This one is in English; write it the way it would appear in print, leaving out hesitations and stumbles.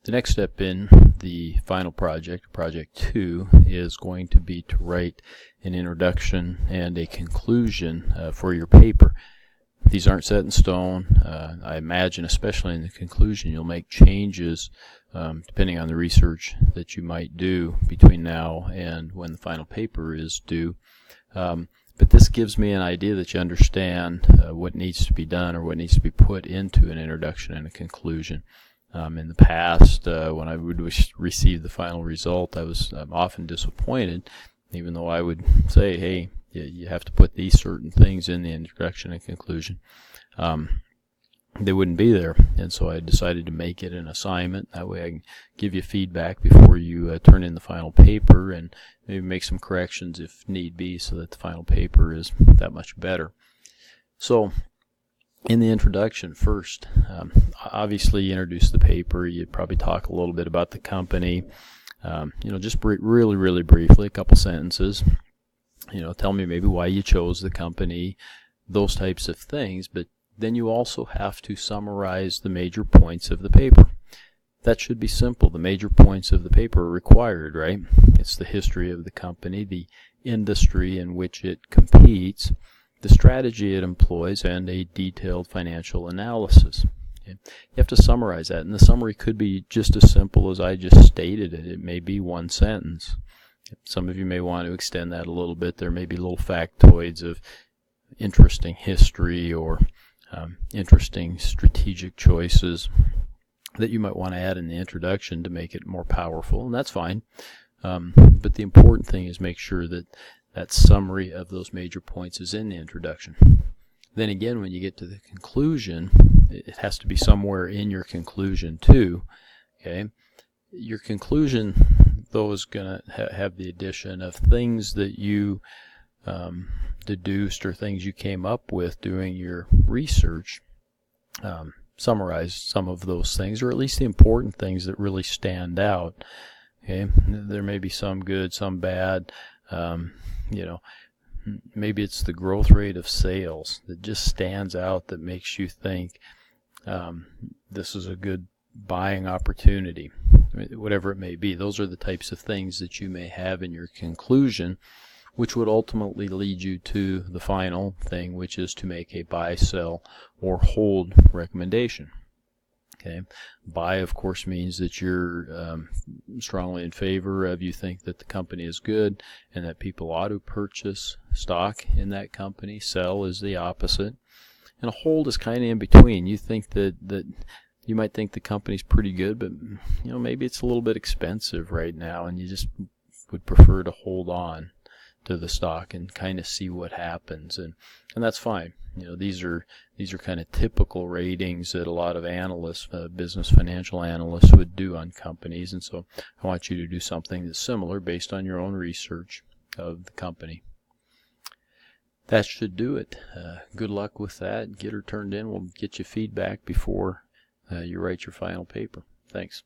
The next step in the final project, project 2, is going to be to write an introduction and a conclusion for your paper. These aren't set in stone. I imagine, especially in the conclusion, you'll make changes depending on the research that you might do between now and when the final paper is due. But this gives me an idea that you understand what needs to be done or what needs to be put into an introduction and a conclusion. In the past, when I would receive the final result, I was often disappointed, even though I would say, hey, you have to put these certain things in the introduction and conclusion. They wouldn't be there, and so I decided to make it an assignment. That way I can give you feedback before you turn in the final paper, and maybe make some corrections if need be so that the final paper is that much better. So in the introduction first, obviously you introduce the paper. You'd probably talk a little bit about the company, just really briefly, a couple sentences. Tell me maybe why you chose the company, those types of things. But then you also have to summarize the major points of the paper. That should be simple. The major points of the paper are required, right? It's the history of the company, the industry in which it competes, the strategy it employs, and a detailed financial analysis. Okay? You have to summarize that, and the summary could be just as simple as I just stated it. It may be one sentence. Some of you may want to extend that a little bit. There may be little factoids of interesting history or interesting strategic choices that you might want to add in the introduction to make it more powerful, and that's fine. But the important thing is make sure that that summary of those major points is in the introduction. Then again, when you get to the conclusion, it has to be somewhere in your conclusion too. Okay, your conclusion, though, is going to have the addition of things that you deduced or things you came up with doing your research. Summarize some of those things, or at least the important things that really stand out. Okay, there may be some good, some bad. Maybe it's the growth rate of sales that just stands out, that makes you think this is a good buying opportunity. Whatever it may be, those are the types of things that you may have in your conclusion, which would ultimately lead you to the final thing, which is to make a buy, sell, or hold recommendation. Okay, buy, of course, means that you're strongly in favor of, you think that the company is good and that people ought to purchase stock in that company. Sell is the opposite, and a hold is kind of in between. You think that you might think the company's pretty good, but maybe it's a little bit expensive right now, and you just would prefer to hold on to the stock and kind of see what happens, and that's fine. These are kind of typical ratings that a lot of analysts, business financial analysts, would do on companies, and so I want you to do something that's similar based on your own research of the company. That should do it. Good luck with that. Get her turned in. We'll get you feedback before you write your final paper. Thanks.